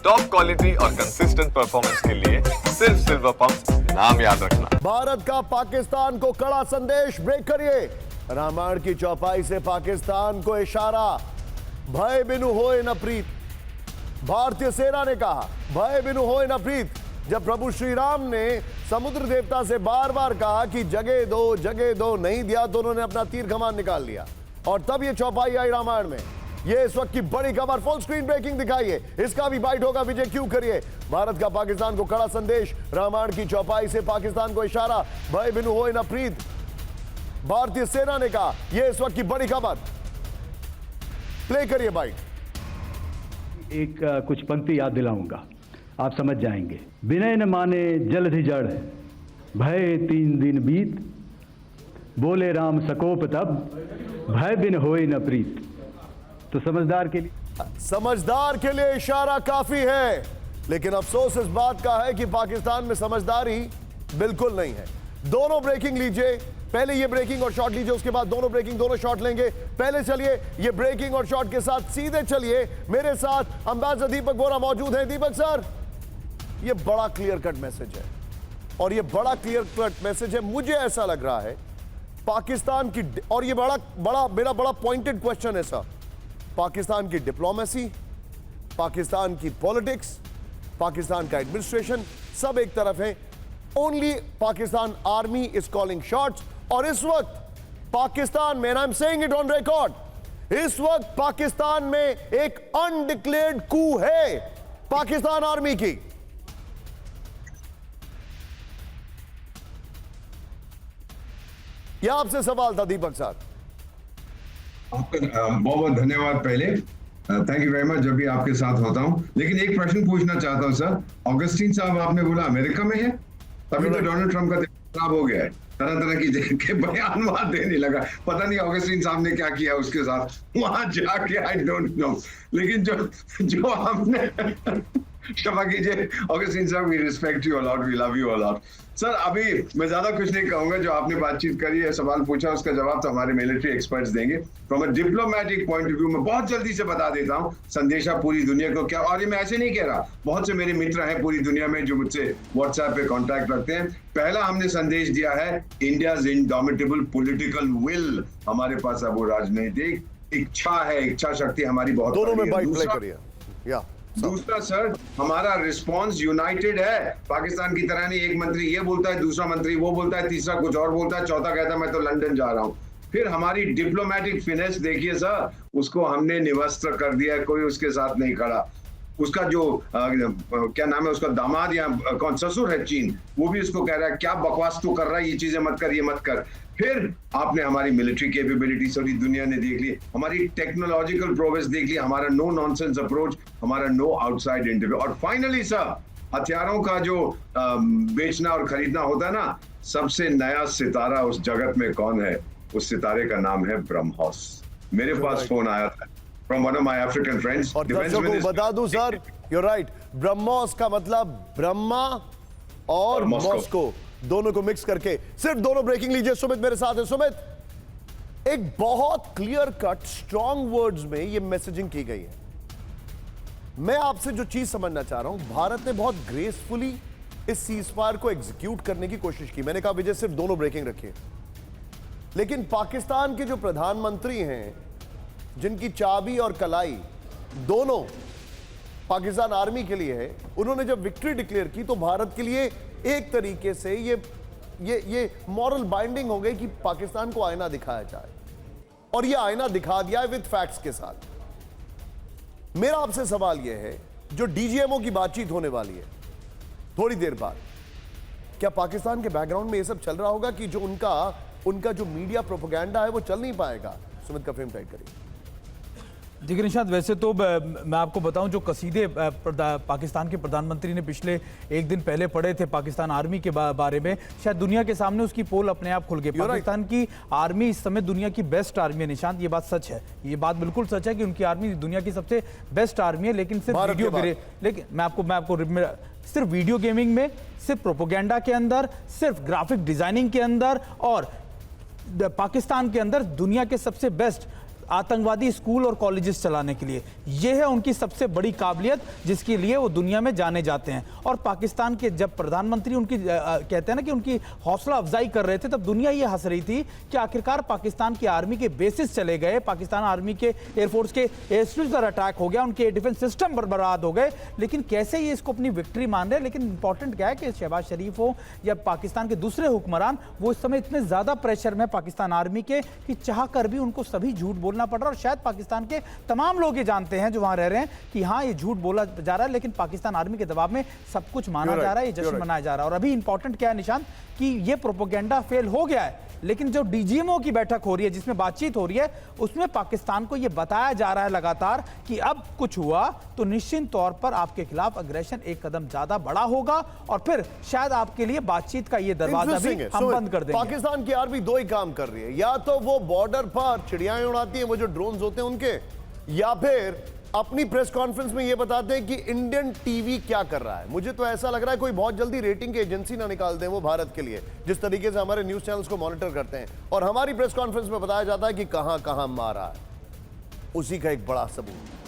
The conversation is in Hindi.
टॉप क्वालिटी और कंसिस्टेंट परफॉर्मेंस के लिए सिर्फ सिल्वर पंप नाम याद रखना। भारत का पाकिस्तान को कड़ा संदेश, ब्रेक करिए। रामायण की चौपाई से पाकिस्तान को इशारा, भय बिनु होए न प्रीत। भारतीय सेना ने कहा भय बिनु होए न प्रीत। जब प्रभु श्री राम ने समुद्र देवता से बार बार कहा कि जगह दो नहीं दिया तो उन्होंने अपना तीर कमान निकाल लिया और तब ये चौपाई आई रामायण में। ये इस वक्त की बड़ी खबर, फुल स्क्रीन ब्रेकिंग दिखाइए, इसका भी बाइट होगा, विजय क्यों करिए। भारत का पाकिस्तान को कड़ा संदेश, रामायण की चौपाई से पाकिस्तान को इशारा, भय बिनु होए न प्रीत। भारतीय सेना ने कहा यह इस वक्त की बड़ी खबर, प्ले करिए बाइट। एक कुछ पंक्ति याद दिलाऊंगा, आप समझ जाएंगे। विनय न माने जलधि जड़, भय 3 दिन बीत। बोले राम सकोप तब, भय बिन होए न प्रीत। तो समझदार के लिए इशारा काफी है, लेकिन अफसोस इस बात का है कि पाकिस्तान में समझदारी बिल्कुल नहीं है। दोनों ब्रेकिंग लीजिए, पहले ये ब्रेकिंग और शॉट लीजिए, उसके बाद दोनों ब्रेकिंग दोनों शॉट लेंगे। पहले चलिए ये ब्रेकिंग और शॉट के साथ सीधे चलिए। मेरे साथ अंबासडर दीपक बोरा मौजूद हैं। दीपक सर, ये बड़ा क्लियर कट मैसेज है और ये बड़ा क्लियर कट मैसेज है, मुझे ऐसा लग रहा है पाकिस्तान की, और ये मेरा बड़ा पॉइंटेड क्वेश्चन है सर, पाकिस्तान की डिप्लोमेसी, पाकिस्तान की पॉलिटिक्स, पाकिस्तान का एडमिनिस्ट्रेशन सब एक तरफ है। Only Pakistan army is calling shots. और इस वक्त पाकिस्तान में, I am saying it on record, इस वक्त पाकिस्तान में एक अनडिक्लेयर्ड कू है पाकिस्तान आर्मी की। यह आपसे सवाल था दीपक साहब। आपका बहुत बहुत धन्यवाद। पहले थैंक यू वेरी मच, जब भी आपके साथ होता हूं। लेकिन एक प्रश्न पूछना चाहता हूं सर। ऑगस्टीन साहब आपने बोला अमेरिका में है, तभी तो डोनाल्ड ट्रंप का खराब हो गया है, तरह तरह की बयान वहां देने लगा। पता नहीं ऑगस्टीन साहब ने क्या किया उसके साथ वहां जाके, आई डोंट नो। लेकिन जो हमने क्षमा कीजिए ऑगस्टीन साहब, we respect you a lot, we love you a lot. Sir अभी मैं ज्यादा कुछ नहीं कहूंगा, जो आपने बातचीत करी है, सवाल पूछा, उसका जवाब तो हमारे मिलिट्री एक्सपर्ट्स देंगे। From a diplomatic point of view मैं बहुत जल्दी से बता देता हूं संदेशा पूरी दुनिया को क्या। और ये मैं ऐसे नहीं कह रहा, बहुत से मेरे मित्र हैं पूरी दुनिया में जो मुझसे व्हाट्सएप पे कॉन्टैक्ट रखते हैं। पहला हमने संदेश दिया है इंडियाज इनडोमिटेबल पॉलिटिकल विल, हमारे पास अब वो राजनीतिक इच्छा है, इच्छा शक्ति हमारी बहुत। दोनों में बाइट प्ले करिए। या दूसरा सर, हमारा रिस्पांस यूनाइटेड है, पाकिस्तान की तरह नहीं। एक मंत्री ये बोलता है, दूसरा मंत्री वो बोलता है, तीसरा कुछ और बोलता है, चौथा कहता है मैं तो लंदन जा रहा हूं। फिर हमारी डिप्लोमेटिक फिनेस देखिए सर, उसको हमने निवस्त्र कर दिया है, कोई उसके साथ नहीं खड़ा। उसका जो क्या नाम है उसका, दामाद या कौन ससुर है चीन, वो भी उसको कह रहा है क्या बकवास तू कर रहा है, ये चीजें मत कर, ये मत कर। फिर आपने हमारी मिलिट्री कैपेबिलिटी सारी दुनिया ने देख ली, हमारी टेक्नोलॉजिकल प्रोग्रेस देख ली, हमारा नो नॉनसेंस अप्रोच, हमारा नो आउटसाइड इंटरव्यू। और फाइनली सर, हथियारों का जो बेचना और खरीदना होता है ना, सबसे नया सितारा उस जगत में कौन है? उस सितारे का नाम है ब्रह्मोस। मेरे पास फोन आया था from one of my African friends. और दर्शकों को बता दूं सर, you're right, ब्रह्मोस का मतलब ब्रह्मा और मॉस्को दोनों को मिक्स करके। सिर्फ दोनों ब्रेकिंग लीजिए। सुमित मेरे साथ है। सुमित, एक बहुत क्लियर कट स्ट्रॉन्ग वर्ड्स में ये मैसेजिंग की गई है। मैं आपसे जो चीज समझना चाह रहा हूं, भारत ने बहुत ग्रेसफुली इस सीजफायर को एग्जीक्यूट करने की कोशिश की। मैंने कहा विजय सिर्फ दोनों ब्रेकिंग रखिए, लेकिन पाकिस्तान के जो प्रधानमंत्री हैं, जिनकी चाबी और कलाई दोनों पाकिस्तान आर्मी के लिए है, उन्होंने जब विक्ट्री डिक्लेयर की तो भारत के लिए एक तरीके से ये मॉरल बाइंडिंग हो गई कि पाकिस्तान को आईना दिखाया जाए, और ये आईना दिखा दिया है विद फैक्ट्स के साथ। मेरा आपसे सवाल यह है, जो डीजीएमओ की बातचीत होने वाली है थोड़ी देर बाद, क्या पाकिस्तान के बैकग्राउंड में यह सब चल रहा होगा कि जो उनका जो मीडिया प्रोपेगेंडा है वो चल नहीं पाएगा? सुमित का फ्रेम टाइट करिए। देखिए निशांत, वैसे तो मैं आपको बताऊं, जो कसीदे पाकिस्तान के प्रधानमंत्री ने पिछले एक दिन पहले पढ़े थे पाकिस्तान आर्मी के बारे में, शायद दुनिया के सामने उसकी पोल अपने आप खुल गई। पाकिस्तान की आर्मी इस समय दुनिया की बेस्ट आर्मी है निशांत, ये बात सच है, ये बात बिल्कुल सच है कि उनकी आर्मी दुनिया की सबसे बेस्ट आर्मी है। लेकिन सिर्फ मैं आपको सिर्फ वीडियो गेमिंग में, सिर्फ प्रोपोगेंडा के अंदर, सिर्फ ग्राफिक डिजाइनिंग के अंदर, और पाकिस्तान के अंदर दुनिया के सबसे बेस्ट आतंकवादी स्कूल और कॉलेजेस चलाने के लिए। यह है उनकी सबसे बड़ी काबिलियत, जिसके लिए वो दुनिया में जाने जाते हैं। और पाकिस्तान के जब प्रधानमंत्री उनकी कहते हैं ना कि उनकी हौसला अफजाई कर रहे थे, तब दुनिया ये हंस रही थी कि आखिरकार पाकिस्तान की आर्मी के बेसिस चले गए, पाकिस्तान आर्मी के एयरफोर्स के एयरस्ट्रिप्स पर अटैक हो गया, उनके डिफेंस सिस्टम बर्बाद हो गए। लेकिन कैसे ये इसको अपनी विक्ट्री मान रहे हैं। लेकिन इंपॉर्टेंट क्या है कि शहबाज शरीफ हो या पाकिस्तान के दूसरे हुक्मरान, वो इस समय इतने ज्यादा प्रेशर में पाकिस्तान आर्मी के कि चाह कर भी उनको सभी झूठ बोलना पड़ रहा है। और शायद पाकिस्तान के तमाम लोग ये जानते हैं जो वहां रह रहे हैं कि हाँ ये झूठ बोला जा रहा है, लेकिन पाकिस्तान आर्मी के दबाव में सब कुछ माना जा रहा है, ये जश्न मनाया जा रहा है। और अभी इंपॉर्टेंट क्या है निशांत, कि ये प्रोपेगेंडा फेल हो गया है, लेकिन जो डीजीएमओ की बैठक हो रही है जिसमें बातचीत हो रही है, उसमें पाकिस्तान को यह बताया जा रहा है लगातार कि अब कुछ हुआ तो निश्चित तौर पर आपके खिलाफ अग्रेशन एक कदम ज्यादा बड़ा होगा और फिर शायद आपके लिए बातचीत का ये दरवाजा भी हम बंद कर देंगे। पाकिस्तान की आर्मी दो ही काम कर रही है, या तो वो बॉर्डर पर चिड़ियाएं उड़ाती है, वो जो ड्रोन्स होते हैं उनके, या फिर अपनी प्रेस कॉन्फ्रेंस में ये बताते हैं कि इंडियन टीवी क्या कर रहा है। मुझे तो ऐसा लग रहा है कोई बहुत जल्दी रेटिंग की एजेंसी ना निकाल दें वो भारत के लिए, जिस तरीके से हमारे न्यूज चैनल्स को मॉनिटर करते हैं और हमारी प्रेस कॉन्फ्रेंस में बताया जाता है कि कहां कहां मारा है। उसी का एक बड़ा सबूत